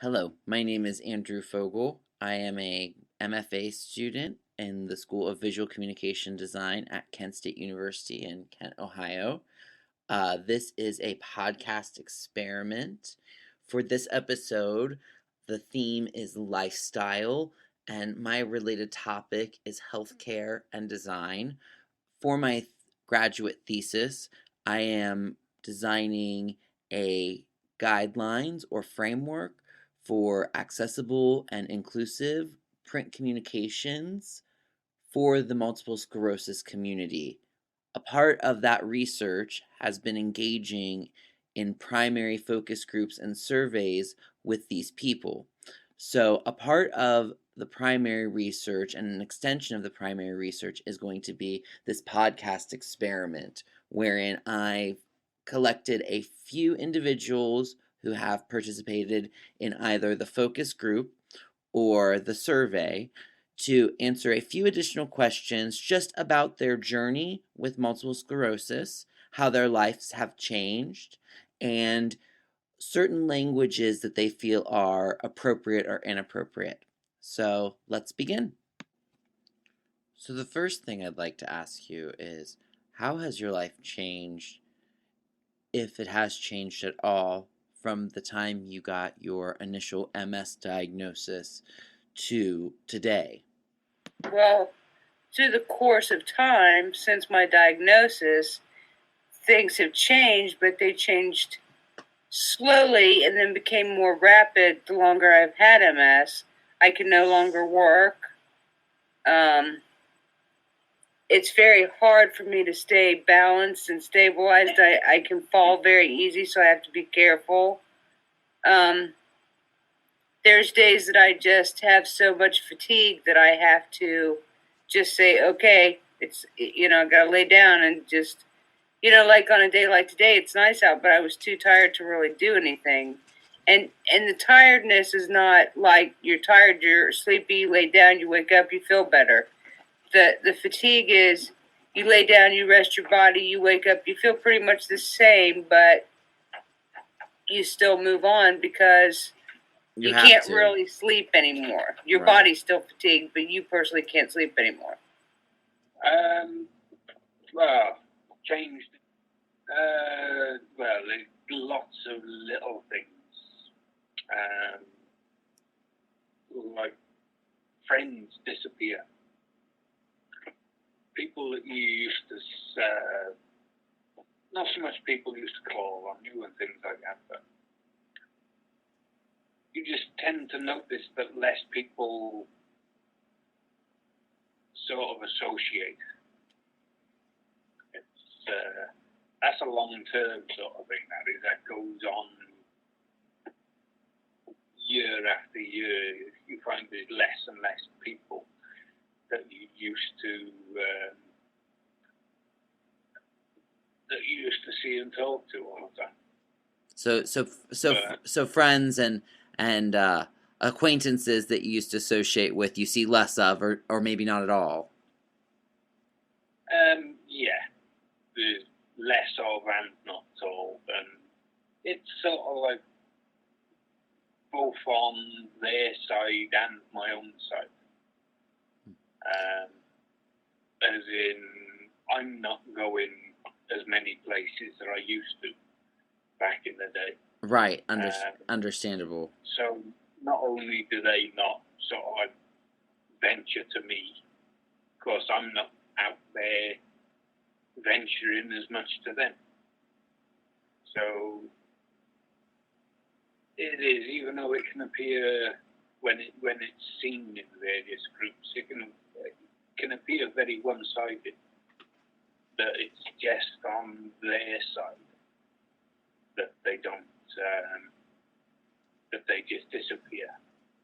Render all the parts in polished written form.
Hello, my name is Andrew Fogel. I am a MFA student in the School of Visual Communication Design at Kent State University in Kent, Ohio. This is a podcast experiment. For this episode, the theme is lifestyle, and my related topic is healthcare and design. For my graduate thesis, I am designing a guidelines or framework for accessible and inclusive print communications for the multiple sclerosis community. A part of that research has been engaging in primary focus groups and surveys with these people. So, a part of the primary research and an extension of the primary research is going to be this podcast experiment, wherein I collected a few individuals who have participated in either the focus group or the survey to answer a few additional questions just about their journey with multiple sclerosis, how their lives have changed, and certain languages that they feel are appropriate or inappropriate. So let's begin. So the first thing I'd like to ask you is, how has your life changed, if it has changed at all, from the time you got your initial MS diagnosis to today? Well, through the course of time, since my diagnosis, things have changed, but they changed slowly and then became more rapid the longer I've had MS. I can no longer work. It's very hard for me to stay balanced and stabilized. I can fall very easy, so I have to be careful. There's days that I just have so much fatigue that I have to just say, okay, I gotta lay down and just, like on a day like today, it's nice out, but I was too tired to really do anything. And the tiredness is not like you're tired, you're sleepy, you lay down, you wake up, you feel better. The fatigue is you lay down, you rest your body, you wake up, you feel pretty much the same, but you still move on because you can't really sleep anymore. Your body's still fatigued, but you personally can't sleep anymore. Well, changed. Well, lots of little things. Like friends disappear. People that you used to, not so much people used to call on you and things like that, but you just tend to notice that less people sort of associate. That's a long-term sort of thing, that goes on year after year. You find there's less and less people that you used to see and talk to all the time. So friends and acquaintances that you used to associate with, you see less of, or maybe not at all. Yeah, there's less of and not all, and it's sort of like both on their side and my own side. As in, I'm not going as many places that I used to back in the day. Right, understandable. So not only do they not sort of like venture to me, of course I'm not out there venturing as much to them. So it is, even though it can appear when it's seen in various groups, it can appear very one-sided, that it's just on their side that they don't, that they just disappear.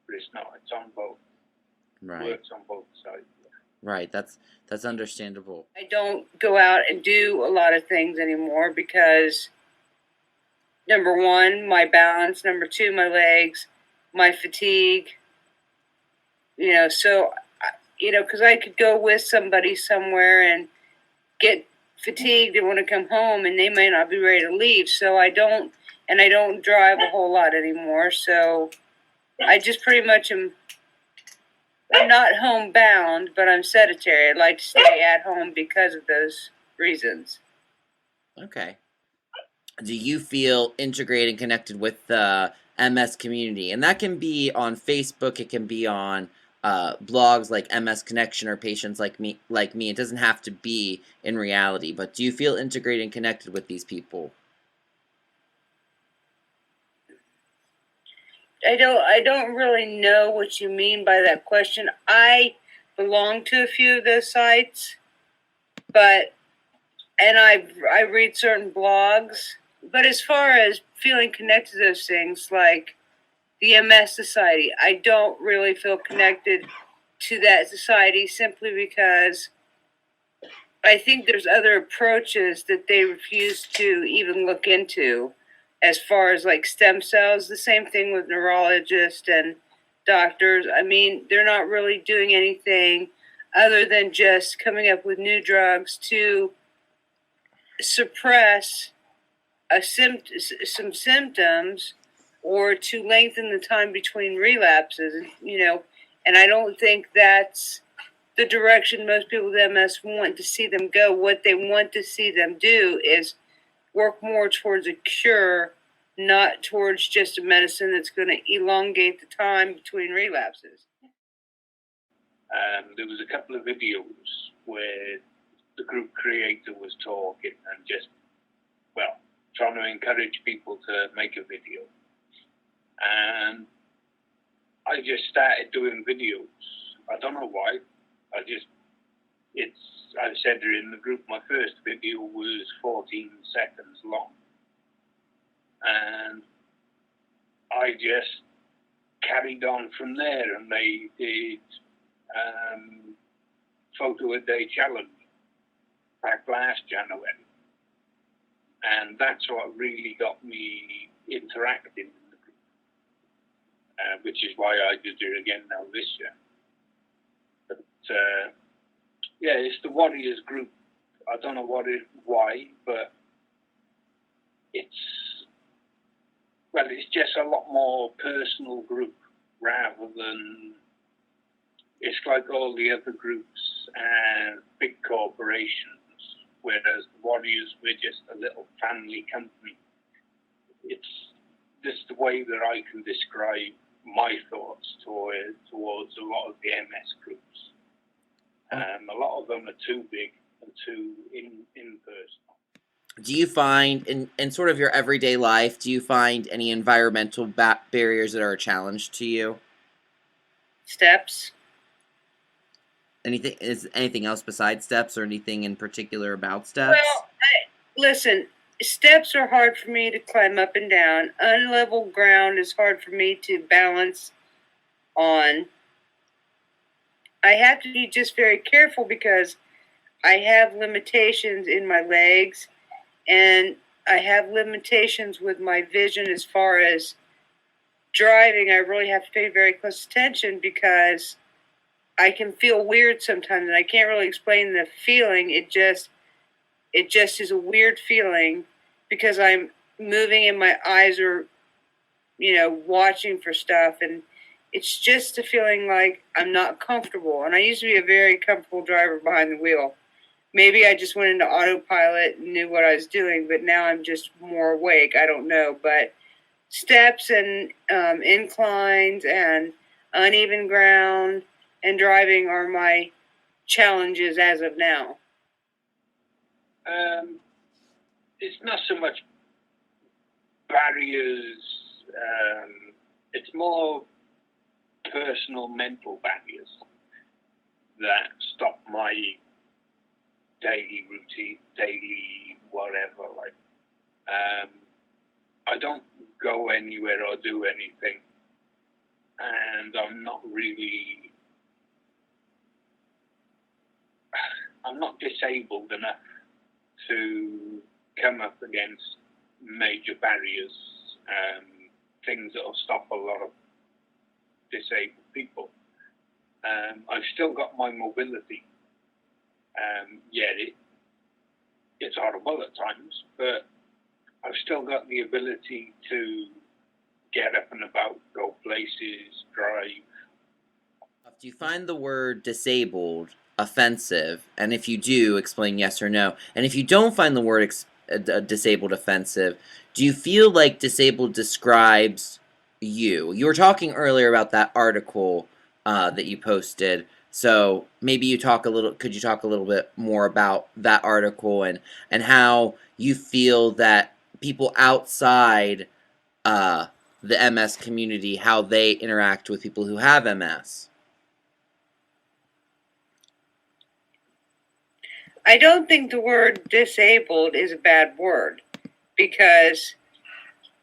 But it's not. It's on both. Right. It works on both sides. Right. That's understandable. I don't go out and do a lot of things anymore because, number one, my balance. Number two, my legs, my fatigue. So, because I could go with somebody somewhere and get fatigued and want to come home, and they may not be ready to leave. So I don't drive a whole lot anymore. So I just pretty much am. I'm not homebound, but I'm sedentary. I'd like to stay at home because of those reasons. Okay. Do you feel integrated and connected with the MS community? And that can be on Facebook. It can be on blogs like MS Connection or Patients Like Me. Like me, it doesn't have to be in reality. But do you feel integrated and connected with these people? I don't really know what you mean by that question. I belong to a few of those sites, but and I read certain blogs. But as far as feeling connected to those things, like the MS Society, I don't really feel connected to that society simply because I think there's other approaches that they refuse to even look into, as far as like stem cells. The same thing with neurologists and doctors. I mean, they're not really doing anything other than just coming up with new drugs to suppress some symptoms or to lengthen the time between relapses, and I don't think that's the direction most people with MS want to see them go. What they want to see them do is work more towards a cure, not towards just a medicine that's going to elongate the time between relapses. There was a couple of videos where the group creator was talking and just, well, trying to encourage people to make a video. And I just started doing videos. I don't know why. I said in the group, my first video was 14 seconds long. And I just carried on from there, and they did photo a day challenge back last January. And that's what really got me interacting in the group, which is why I did it again now this year. But yeah, it's the Warriors group. I don't know why, but it's just a lot more personal group rather than it's like all the other groups and big corporations. Whereas the Warriors, we're just a little family company. It's just the way that I can describe my thoughts towards a lot of the MS groups. A lot of them are too big and too impersonal. Do you find, in sort of your everyday life, do you find any environmental barriers that are a challenge to you? Steps. Anything else besides steps, or anything in particular about steps? Well, listen, steps are hard for me to climb up and down. Unlevel ground is hard for me to balance on. I have to be just very careful because I have limitations in my legs, and I have limitations with my vision as far as driving. I really have to pay very close attention because I can feel weird sometimes, and I can't really explain the feeling. It just is a weird feeling because I'm moving and my eyes are, watching for stuff, and it's just a feeling like I'm not comfortable. And I used to be a very comfortable driver behind the wheel. Maybe I just went into autopilot and knew what I was doing, but now I'm just more awake. I don't know, but steps and inclines and uneven ground and driving are my challenges as of now. It's not so much barriers. It's more personal mental barriers that stop my daily routine, daily whatever. Like, I don't go anywhere or do anything, and I'm not disabled enough to come up against major barriers, things that will stop a lot of disabled people. I've still got my mobility. It's horrible at times, but I've still got the ability to get up and about, go places, drive. Do you find the word disabled offensive? And if you do, explain yes or no. And if you don't find the word disabled offensive, do you feel like disabled describes you? You were talking earlier about that article that you posted. So maybe could you talk a little bit more about that article and how you feel that people outside the MS community, how they interact with people who have MS? I don't think the word disabled is a bad word, because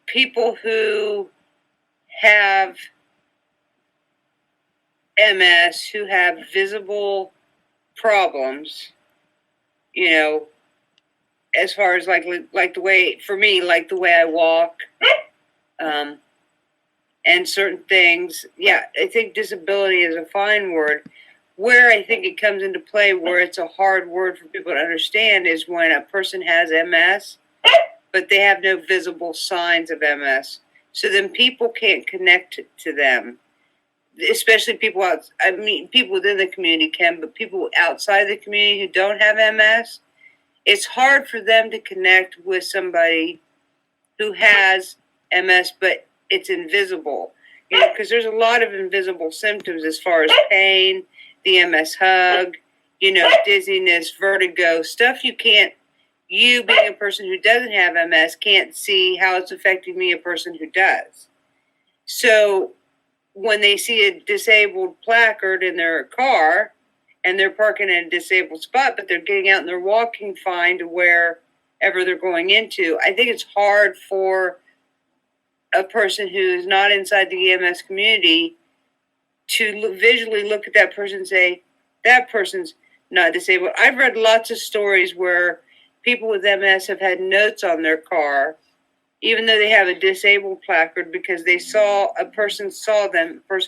people who have MS, who have visible problems, as far as like the way, for me, like the way I walk, and certain things. Yeah, I think disability is a fine word. Where I think it comes into play, where it's a hard word for people to understand, is when a person has MS, but they have no visible signs of MS. So then people can't connect to them, especially people people within the community can, but people outside the community who don't have MS, it's hard for them to connect with somebody who has MS, but it's invisible. Because there's a lot of invisible symptoms as far as pain, the MS hug, dizziness, vertigo, stuff you being a person who doesn't have MS, can't see how it's affecting me, a person who does. So when they see a disabled placard in their car and they're parking in a disabled spot, but they're getting out and they're walking fine to wherever they're going into, I think it's hard for a person who's not inside the EMS community to visually look at that person and say, that person's not disabled. I've read lots of stories where people with MS have had notes on their car, even though they have a disabled placard, because a person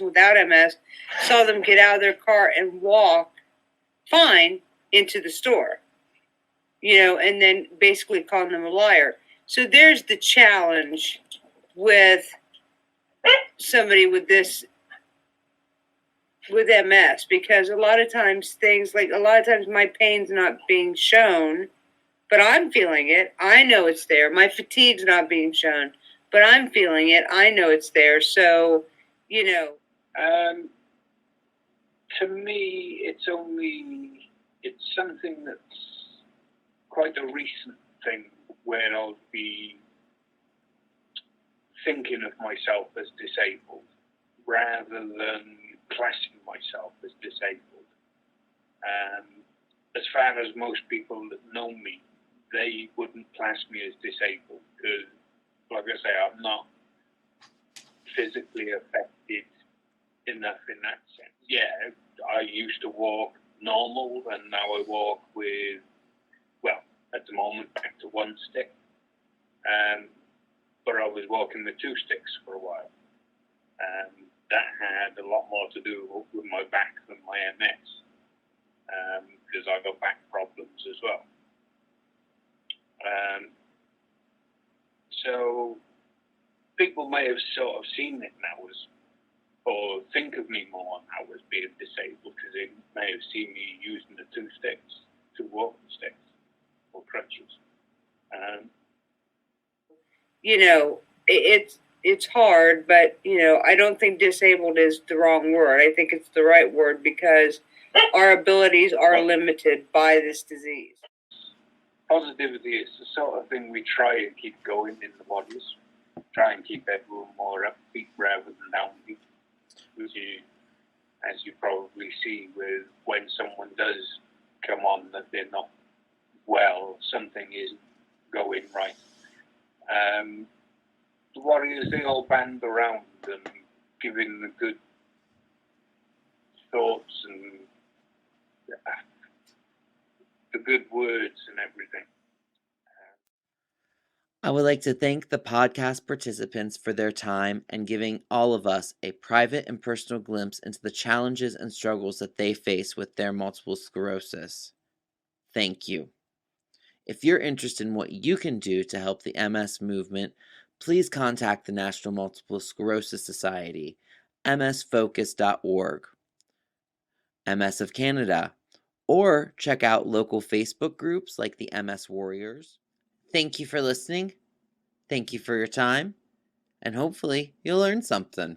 without MS saw them get out of their car and walk fine into the store, and then basically calling them a liar. So there's the challenge with somebody with MS, because a lot of times my pain's not being shown, but I'm feeling it. I know it's there. My fatigue's not being shown, but I'm feeling it. I know it's there. So, To me, it's something that's quite a recent thing where I'll be thinking of myself as disabled rather than classing myself as disabled. As far as most people that know me, they wouldn't class me as disabled because, like I say, I'm not physically affected enough in that sense. Yeah, I used to walk normal, and now I walk with, at the moment, back to one stick. But I was walking with two sticks for a while. That had a lot more to do with my back than my MS, because I got back problems as well. So people may have sort of seen it now or think of me more now as being disabled, because they may have seen me using the two walking sticks or crutches. It's hard, but I don't think disabled is the wrong word. I think it's the right word, because our abilities are limited by this disease. Positivity is the sort of thing we try and keep going in the bodies. Try and keep everyone more upbeat rather than downbeat. Which as you probably see with when someone does come on that they're not well, something isn't going right. The Warriors, they all band around and giving the good thoughts and the good words and everything. I would like to thank the podcast participants for their time and giving all of us a private and personal glimpse into the challenges and struggles that they face with their multiple sclerosis. Thank you. If you're interested in what you can do to help the MS movement, please contact the National Multiple Sclerosis Society, msfocus.org, MS of Canada, or check out local Facebook groups like the MS Warriors. Thank you for listening. Thank you for your time, and hopefully you'll learn something.